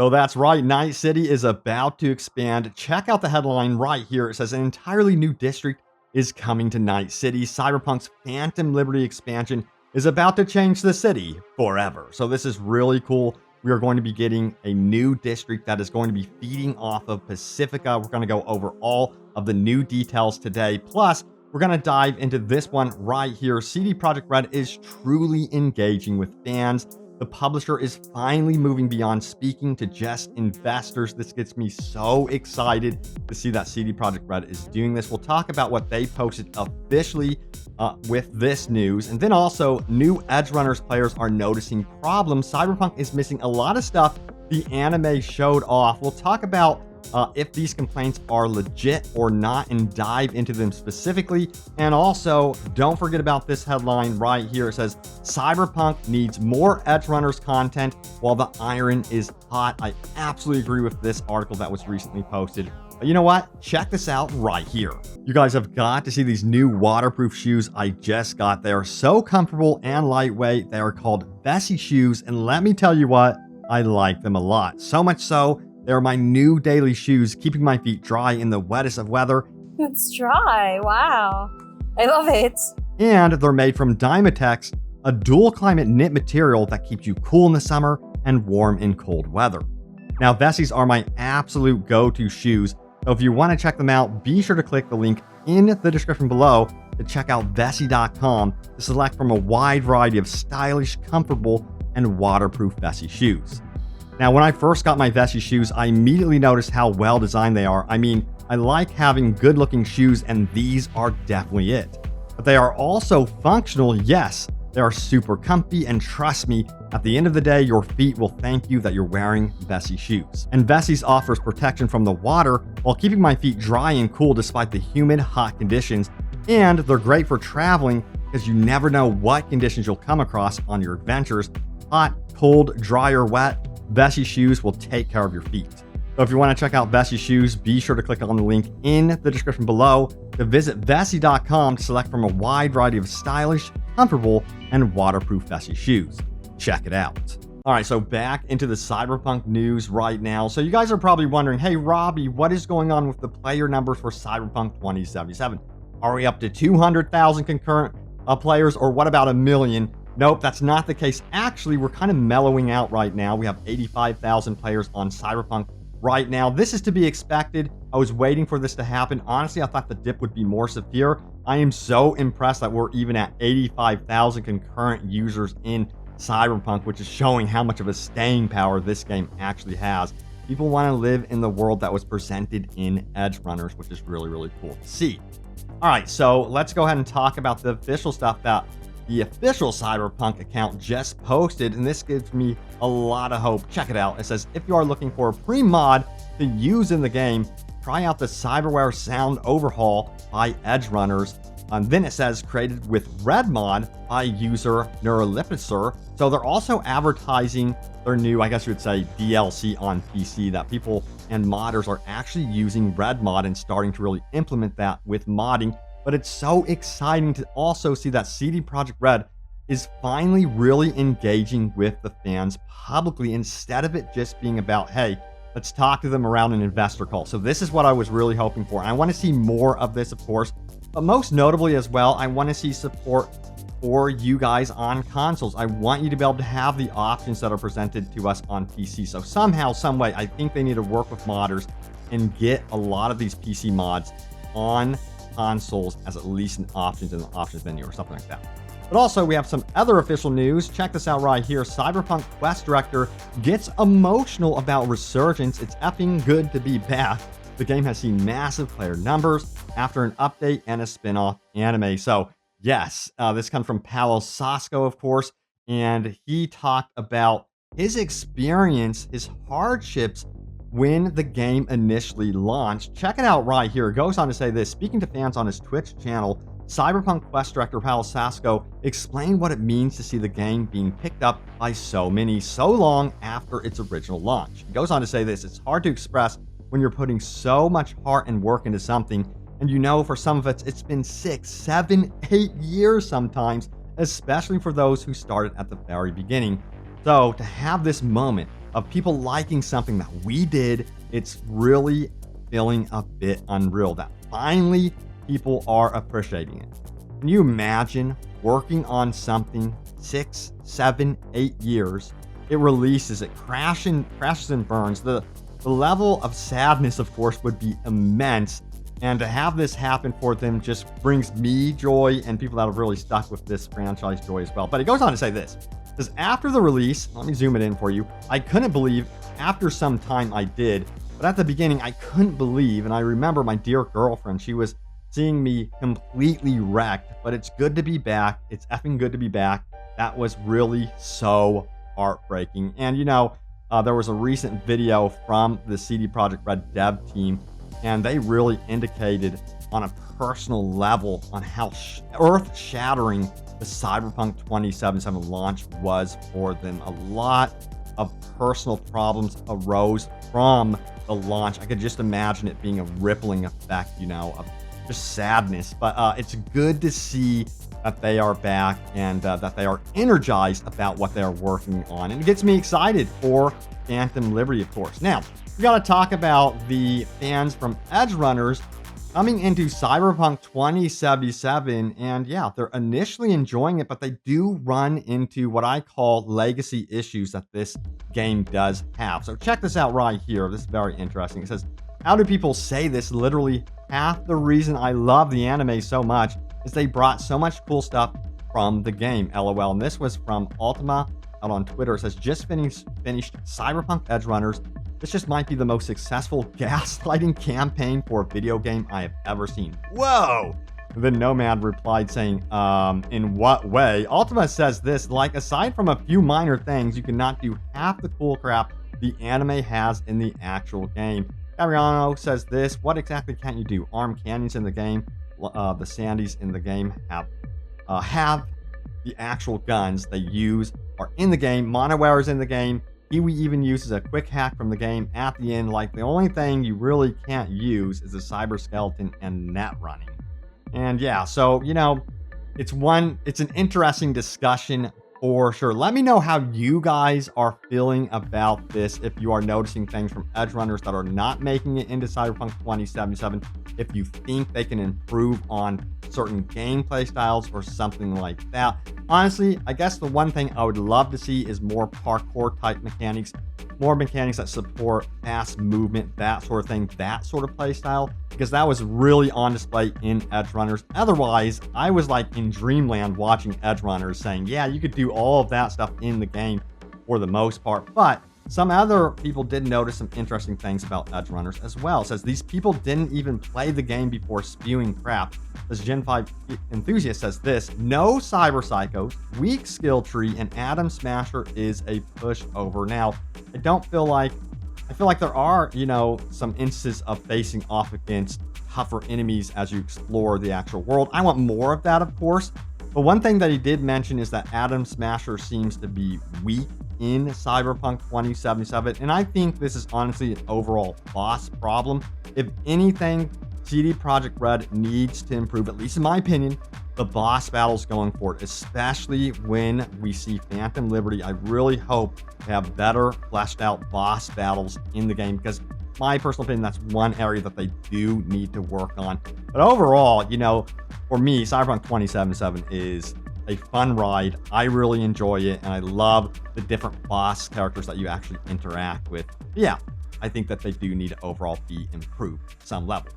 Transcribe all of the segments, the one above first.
So that's right, Night City is about to expand. Check out the headline right here. It says an entirely new district is coming to Night City. Cyberpunk's Phantom Liberty expansion is about to change the city forever. So this is really cool. We are going to be getting a new district that is going to be feeding off of Pacifica. We're going to go over all of the new details today. Plus, we're going to dive into this one right here. CD Projekt Red is truly engaging with fans. The publisher is finally moving beyond speaking to just investors. This gets me so excited to see that CD Projekt Red is doing this. We'll talk about what they posted officially with this news. And then also, new Edgerunners players are noticing problems. Cyberpunk is missing a lot of stuff the anime showed off. We'll talk about if these complaints are legit or not and dive into them specifically. And also, don't forget about this headline right here. It says, Cyberpunk needs more Edgerunners content while the iron is hot. I absolutely agree with this article that was recently posted. But you know what? Check this out right here. You guys have got to see these new waterproof shoes I just got. They are so comfortable and lightweight. They are called Vessi shoes. And let me tell you what, I like them a lot. So much so, they're my new daily shoes, keeping my feet dry in the wettest of weather. It's dry. Wow. I love it. And they're made from Dymatex, a dual climate knit material that keeps you cool in the summer and warm in cold weather. Now, Vessis are my absolute go-to shoes. So if you want to check them out, be sure to click the link in the description below to check out Vessi.com to select from a wide variety of stylish, comfortable, and waterproof Vessi shoes. Now, when I first got my Vessi shoes, I immediately noticed how well designed they are. I mean, I like having good looking shoes, and these are definitely it. But they are also functional. Yes, they are super comfy, and trust me, at the end of the day, your feet will thank you that you're wearing Vessi shoes. And Vessis offers protection from the water while keeping my feet dry and cool despite the humid, hot conditions. And they're great for traveling because you never know what conditions you'll come across on your adventures. Hot, cold, dry, or wet, Vessi shoes will take care of your feet. So if you want to check out Vessi shoes, be sure to click on the link in the description below to visit Vessi.com to select from a wide variety of stylish, comfortable, and waterproof Vessi shoes. Check it out. All right, so back into the Cyberpunk news right now. So you guys are probably wondering, hey, Robbie, what is going on with the player numbers for Cyberpunk 2077? Are we up to 200,000 concurrent players, or what about 1 million? Nope, that's not the case. Actually, we're kind of mellowing out right now. We have 85,000 players on Cyberpunk right now. This is to be expected. I was waiting for this to happen. Honestly, I thought the dip would be more severe. I am so impressed that we're even at 85,000 concurrent users in Cyberpunk, which is showing how much of a staying power this game actually has. People want to live in the world that was presented in Edgerunners, which is really, really cool to see. All right, so let's go ahead and talk about the official stuff that the official Cyberpunk account just posted, and this gives me a lot of hope. Check it out. It says, if you are looking for a pre-mod to use in the game, try out the Cyberware Sound Overhaul by Edgerunners. And then it says, created with Red Mod by user Neurolipicer. So they're also advertising their new, I guess you would say, DLC on PC, that people and modders are actually using Red Mod and starting to really implement that with modding. But it's so exciting to also see that CD Projekt Red is finally really engaging with the fans publicly, instead of it just being about, hey, let's talk to them around an investor call. So this is what I was really hoping for. And I want to see more of this, of course. But most notably as well, I want to see support for you guys on consoles. I want you to be able to have the options that are presented to us on PC. So somehow, some way, I think they need to work with modders and get a lot of these PC mods on consoles as at least an options in the options menu or something like that. But also, we have some other official news. Check this out right here. Cyberpunk Quest director gets emotional about Resurgence. It's effing good to be back. The game has seen massive player numbers after an update and a spin-off anime. So yes, this comes from Paolo Sasco, of course, and he talked about his experience, his hardships when the game initially launched. Check it out right here. It goes on to say this. Speaking to fans on his Twitch channel, Cyberpunk Quest director Paolo Sasco explained what it means to see the game being picked up by so many so long after its original launch. He goes on to say this. It's hard to express when you're putting so much heart and work into something, and you know for some of it, it's been 6, 7, 8 years sometimes, especially for those who started at the very beginning. So to have this moment of people liking something that we did, it's really feeling a bit unreal that finally people are appreciating it. Can you imagine working on something 6, 7, 8 years? It releases, it crashes and burns. The level of sadness, of course, would be immense. And to have this happen for them just brings me joy and people that have really stuck with this franchise joy as well. But it goes on to say this. It says, after the release, let me zoom it in for you. I couldn't believe, after some time I did, but at the beginning I couldn't believe. And I remember my dear girlfriend, she was seeing me completely wrecked, but it's good to be back. It's effing good to be back. That was really so heartbreaking. And there was a recent video from the CD Projekt Red dev team, and they really indicated on a personal level on how earth-shattering the Cyberpunk 2077 launch was for them. A lot of personal problems arose from the launch. I could just imagine it being a rippling effect, of just sadness. But it's good to see that they are back and that they are energized about what they're working on. And it gets me excited for Phantom Liberty, of course. Now, we got to talk about the fans from Edgerunners coming into Cyberpunk 2077. And yeah, they're initially enjoying it, but they do run into what I call legacy issues that this game does have. So check this out right here. This is very interesting. It says, how do people say this? Literally half the reason I love the anime so much is they brought so much cool stuff from the game, LOL. And this was from Ultima out on Twitter. It says, just finished Cyberpunk Edgerunners. This just might be the most successful gaslighting campaign for a video game I have ever seen. Whoa! The Nomad replied saying, in what way? Ultima says this, like, aside from a few minor things, you cannot do half the cool crap the anime has in the actual game. Gabriano says this, what exactly can't you do? Arm canyons in the game, the Sandys in the game have the actual guns they use are in the game. Monoware is in the game. Kiwi even uses a quick hack from the game at the end. Like, the only thing you really can't use is a cyber skeleton and net running. And yeah, so it's an interesting discussion for sure. Let me know how you guys are feeling about this. If you are noticing things from Edgerunners that are not making it into Cyberpunk 2077, if you think they can improve on certain gameplay styles or something like that. Honestly, I guess the one thing I would love to see is more parkour type mechanics, more mechanics that support fast movement, that sort of thing, that sort of play style, because that was really on display in Edgerunners. Otherwise, I was like in dreamland watching Edgerunners saying, yeah, you could do all of that stuff in the game for the most part. But some other people did notice some interesting things about Edgerunners as well. It says these people didn't even play the game before spewing crap. This Gen 5 enthusiast says this, no cyber psychos, weak skill tree, and Atom Smasher is a pushover. Now, I feel like there are, some instances of facing off against tougher enemies as you explore the actual world. I want more of that, of course. But one thing that he did mention is that Atom Smasher seems to be weak in Cyberpunk 2077. And I think this is honestly an overall boss problem. If anything, CD Projekt Red needs to improve, at least in my opinion, the boss battles going forward, especially when we see Phantom Liberty. I really hope to have better fleshed out boss battles in the game, because my personal opinion, that's one area that they do need to work on. But overall, for me, Cyberpunk 2077 is a fun ride. I really enjoy it, and I love the different boss characters that you actually interact with. But yeah, I think that they do need to overall be improved to some level.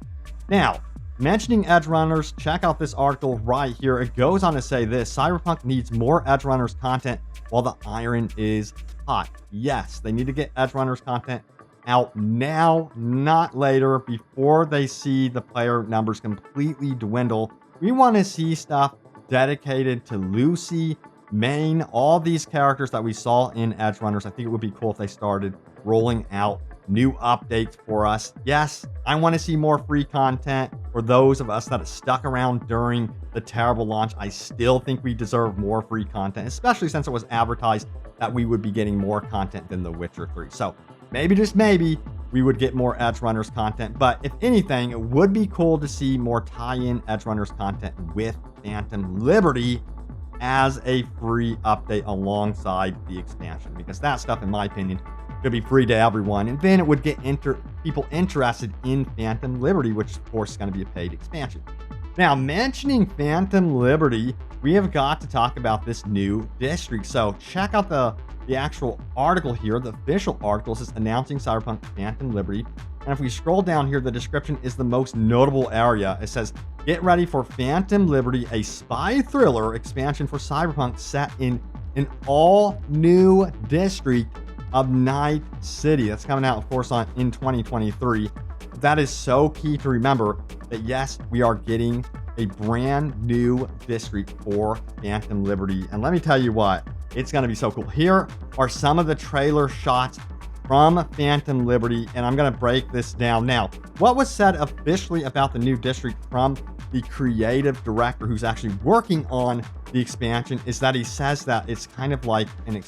Now, mentioning Edgerunners, check out this article right here. It goes on to say this, Cyberpunk needs more Edgerunners content while the iron is hot. Yes, they need to get Edgerunners content out now, not later, before they see the player numbers completely dwindle. We want to see stuff dedicated to Lucy, Maine, all these characters that we saw in Edgerunners. I think it would be cool if they started rolling out new updates for us. Yes, I want to see more free content for those of us that have stuck around during the terrible launch. I still think we deserve more free content, especially since it was advertised that we would be getting more content than The Witcher 3. So maybe, just maybe, we would get more Edgerunners content. But if anything, it would be cool to see more tie-in Edgerunners content with Phantom Liberty as a free update alongside the expansion, because that stuff, in my opinion, Could be free to everyone, and then it would get people interested in Phantom Liberty, which of course is going to be a paid expansion. Now, mentioning Phantom Liberty, we have got to talk about this new district. So check out the actual article here. The official article says announcing Cyberpunk Phantom Liberty. And if we scroll down here, the description is the most notable area. It says, get ready for Phantom Liberty, a spy thriller expansion for Cyberpunk set in an all-new district of Night City. That's coming out, of course, in 2023. That is so key to remember that, yes, we are getting a brand new district for Phantom Liberty. And let me tell you what, it's going to be so cool. Here are some of the trailer shots from Phantom Liberty, and I'm going to break this down. Now, what was said officially about the new district from the creative director who's actually working on the expansion is that he says that it's kind of like an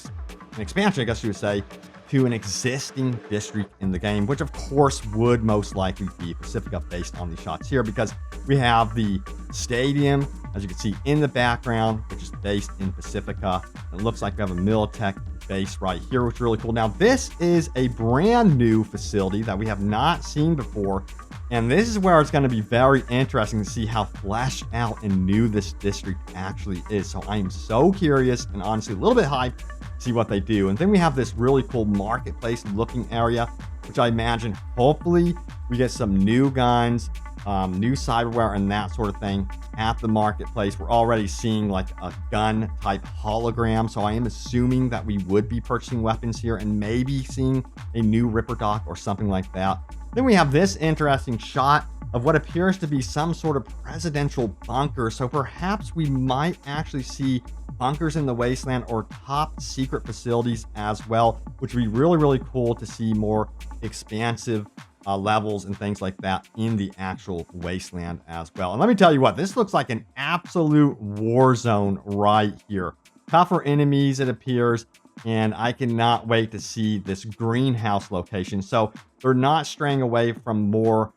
expansion, I guess you would say, to an existing district in the game, which of course would most likely be Pacifica based on these shots here, because we have the stadium, as you can see in the background, which is based in Pacifica. It looks like we have a Militech base right here, which is really cool. Now, this is a brand new facility that we have not seen before, and this is where it's going to be very interesting to see how fleshed out and new this district actually is. So I am so curious and honestly a little bit hyped to see what they do. And then we have this really cool marketplace looking area, which I imagine hopefully we get some new guns, new cyberware and that sort of thing at the marketplace. We're already seeing like a gun type hologram, so I am assuming that we would be purchasing weapons here and maybe seeing a new Ripper Doc or something like that. Then we have this interesting shot of what appears to be some sort of presidential bunker. So perhaps we might actually see bunkers in the wasteland or top secret facilities as well, which would be really, really cool to see more expansive levels and things like that in the actual wasteland as well. And let me tell you what, this looks like an absolute war zone right here. Tougher enemies, it appears, and I cannot wait to see this greenhouse location. So they're not straying away from more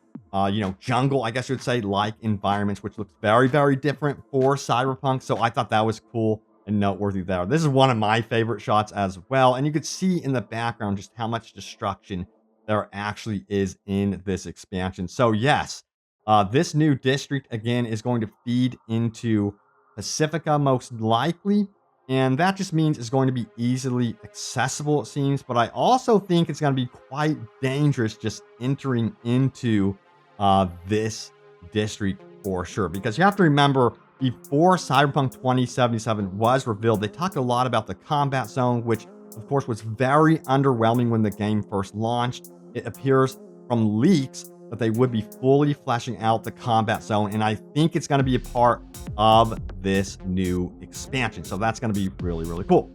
jungle, I guess you would say, like environments, which looks very, very different for Cyberpunk. So I thought that was cool and noteworthy there. This is one of my favorite shots as well. And you could see in the background just how much destruction there actually is in this expansion. So yes, this new district, again, is going to feed into Pacifica most likely. And that just means it's going to be easily accessible, it seems. But I also think it's going to be quite dangerous just entering into this district for sure. Because you have to remember, before Cyberpunk 2077 was revealed, they talked a lot about the combat zone, which of course was very underwhelming when the game first launched. It appears from leaks that they would be fully fleshing out the combat zone, and I think it's going to be a part of this new expansion. So that's going to be really, really cool.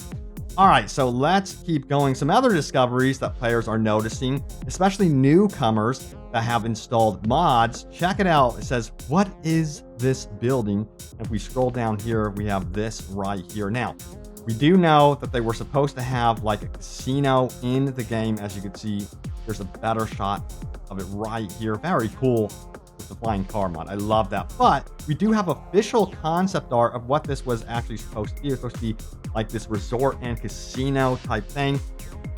All right, so let's keep going. Some other discoveries that players are noticing, especially newcomers that have installed mods. Check it out. It says, what is this building? If we scroll down here, we have this right here. Now, we do know that they were supposed to have like a casino in the game. As you can see, there's a better shot of it right here. Very cool with the flying car mod. I love that. But we do have official concept art of what this was actually supposed to be. It's supposed to be like this resort and casino type thing.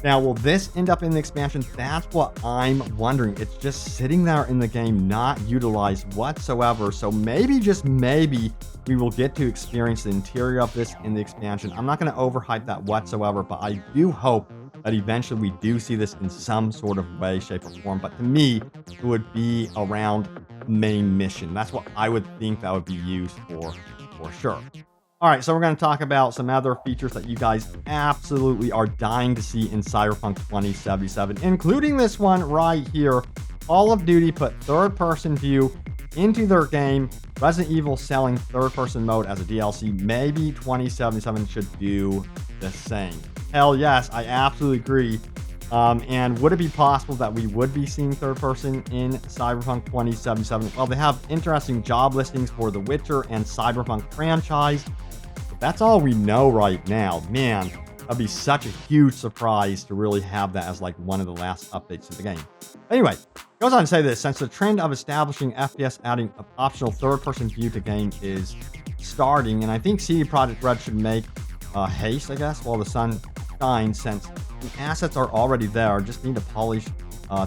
Now, will this end up in the expansion? That's what I'm wondering. It's just sitting there in the game, not utilized whatsoever. So maybe, just maybe, we will get to experience the interior of this in the expansion. I'm not going to overhype that whatsoever, but I do hope that eventually we do see this in some sort of way, shape, or form. But to me, it would be around main mission. That's what I would think that would be used for sure. All right, so we're going to talk about some other features that you guys absolutely are dying to see in Cyberpunk 2077, including this one right here. Call of Duty put third-person view into their game. Resident Evil selling third-person mode as a DLC. Maybe 2077 should do the same. Hell yes, I absolutely agree. And would it be possible that we would be seeing third person in Cyberpunk 2077? Well, they have interesting job listings for the Witcher and Cyberpunk franchise. But that's all we know right now. Man, that'd be such a huge surprise to really have that as like one of the last updates to the game. Anyway, goes on to say this: since the trend of establishing FPS adding an optional third-person view to game is starting, and I think CD Projekt Red should make haste, I guess, while the sun shine since the assets are already there, just need to polish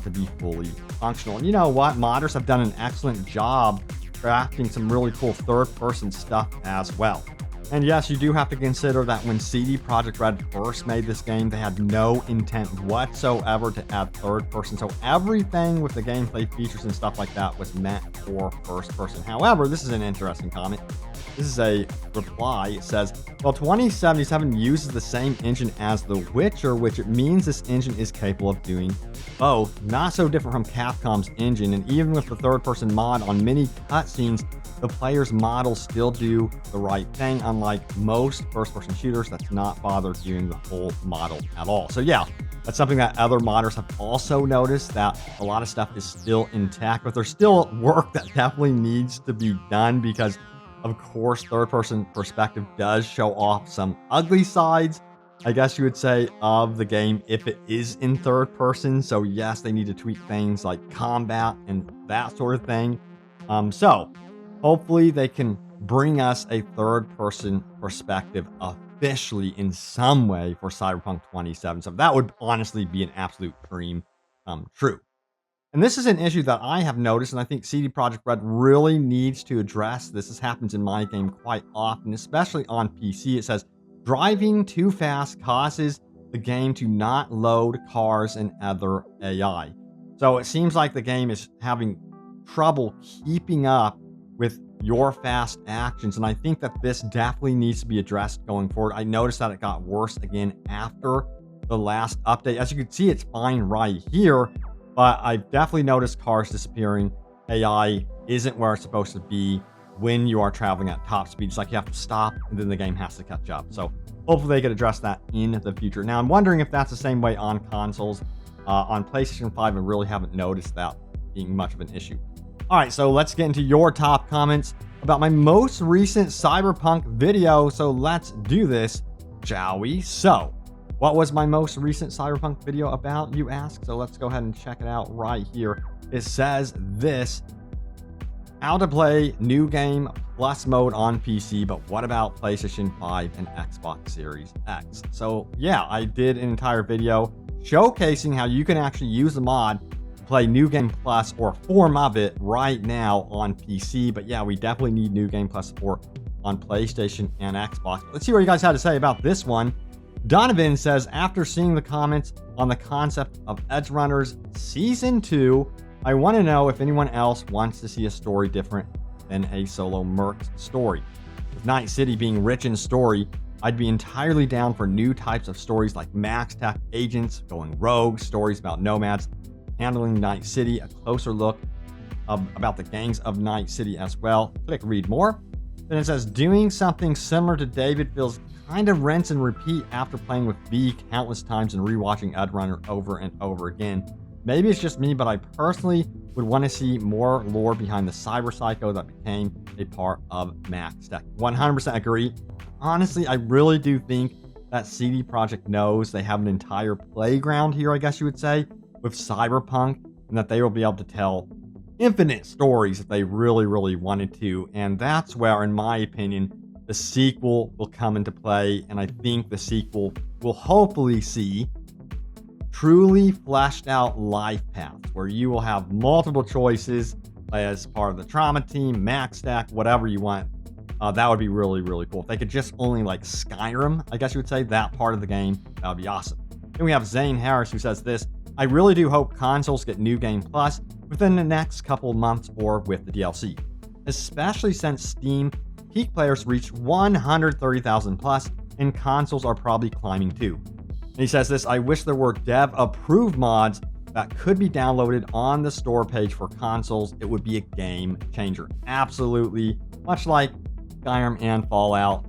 to be fully functional. And you know what? Modders have done an excellent job crafting some really cool third-person stuff as well. And yes, you do have to consider that when CD Projekt Red first made this game, they had no intent whatsoever to add third person. So everything with the gameplay features and stuff like that was meant for first person. However, this is an interesting comment. This is a reply. It says, well, 2077 uses the same engine as The Witcher, which it means this engine is capable of doing both. Not so different from Capcom's engine. And even with the third person mod on many cutscenes, the player's models still do the right thing, unlike most first-person shooters that's not bothered doing the full model at all. So yeah, that's something that other modders have also noticed, that a lot of stuff is still intact, but there's still work that definitely needs to be done because, of course, third-person perspective does show off some ugly sides, I guess you would say, of the game if it is in third person. So yes, they need to tweak things like combat and that sort of thing. So hopefully they can bring us a third-person perspective officially in some way for Cyberpunk 2077. That would honestly be an absolute dream come true. And this is an issue that I have noticed, and I think CD Projekt Red really needs to address. This happens in my game quite often, especially on PC. It says, driving too fast causes the game to not load cars and other AI. So it seems like the game is having trouble keeping up with your fast actions, and I think that this definitely needs to be addressed going forward. I noticed that it got worse again after the last update. As you can see, it's fine right here, but I've definitely noticed cars disappearing. AI isn't where it's supposed to be when you are traveling at top speed. It's like you have to stop and then the game has to catch up. So hopefully they could address that in the future. Now, I'm wondering if that's the same way on consoles. On PlayStation 5, I really haven't noticed that being much of an issue. All right, so let's get into your top comments about my most recent Cyberpunk video. So let's do this, shall we? So, what was my most recent Cyberpunk video about, you ask? So let's go ahead and check it out right here. It says this: how to play new game plus mode on PC, but what about PlayStation 5 and Xbox Series X? So yeah, I did an entire video showcasing how you can actually use the mod play New Game Plus or form of it right now on PC. But yeah, we definitely need New Game Plus support on PlayStation and Xbox. Let's see what you guys had to say about this one. Donovan says, after seeing the comments on the concept of Edgerunners Season 2, I want to know if anyone else wants to see a story different than a solo Mercs story. With Night City being rich in story, I'd be entirely down for new types of stories like Max Tech agents going rogue, stories about nomads handling Night City, a closer look about the gangs of Night City as well. Click read more. Then it says, doing something similar to David feels kind of rinse and repeat after playing with B countless times and rewatching Edgerunner over and over again. Maybe it's just me, but I personally would want to see more lore behind the cyber psycho that became a part of Max Tech. 100% agree. Honestly, I really do think that CD Projekt knows they have an entire playground here, I guess you would say, with Cyberpunk, and that they will be able to tell infinite stories if they really, really wanted to. And that's where, in my opinion, the sequel will come into play. And I think the sequel will hopefully see truly fleshed out life paths where you will have multiple choices as part of the trauma team, Max Stack, whatever you want. That would be really, really cool. If they could just only like Skyrim, I guess you would say, that part of the game, that would be awesome. Then we have Zane Harris who says this: I really do hope consoles get New Game Plus within the next couple months or with the DLC, especially since Steam peak players reached 130,000 plus and consoles are probably climbing too. And he says this: I wish there were dev approved mods that could be downloaded on the store page for consoles. It would be a game changer. Absolutely, much like Skyrim and Fallout.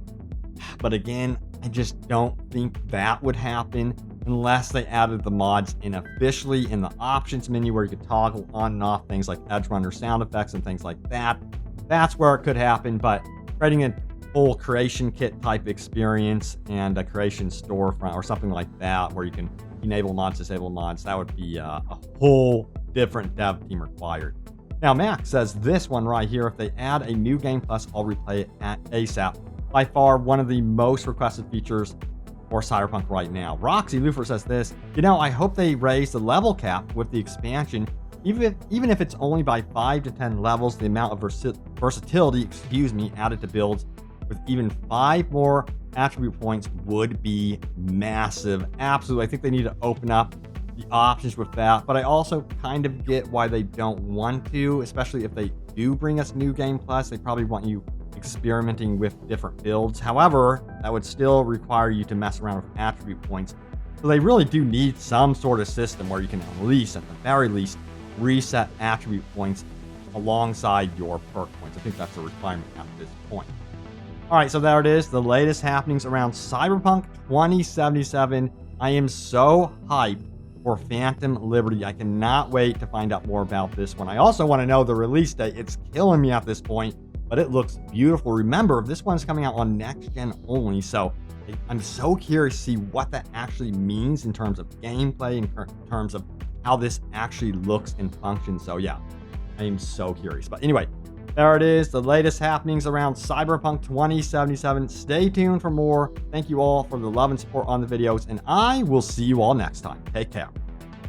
But again, I just don't think that would happen unless they added the mods in officially in the options menu where you could toggle on and off things like Edgerunner sound effects and things like that. That's where it could happen, but creating a full creation kit type experience and a creation storefront or something like that where you can enable mods, disable mods, that would be a whole different dev team required. Now, Max says this one right here: if they add a New Game Plus, I'll replay it at ASAP. By far, one of the most requested features for Cyberpunk right now. Roxy Lufer says this, you know, I hope they raise the level cap with the expansion, even if it's only by 5 to 10 levels, the amount of versatility, added to builds with even 5 more attribute points would be massive. Absolutely. I think they need to open up the options with that, but I also kind of get why they don't want to, especially if they do bring us New Game Plus. They probably want you experimenting with different builds. However, that would still require you to mess around with attribute points. So they really do need some sort of system where you can at least, at the very least, reset attribute points alongside your perk points. I think that's a requirement at this point. All right, so there it is, the latest happenings around Cyberpunk 2077. I am so hyped for Phantom Liberty. I cannot wait to find out more about this one. I also want to know the release date. It's killing me at this point, but it looks beautiful. Remember, this one's coming out on next gen only, so I'm so curious to see what that actually means in terms of gameplay, in terms of how this actually looks and functions. So yeah, I am so curious. But anyway, there it is, the latest happenings around Cyberpunk 2077. Stay tuned for more. Thank you all for the love and support on the videos, and I will see you all next time. Take care.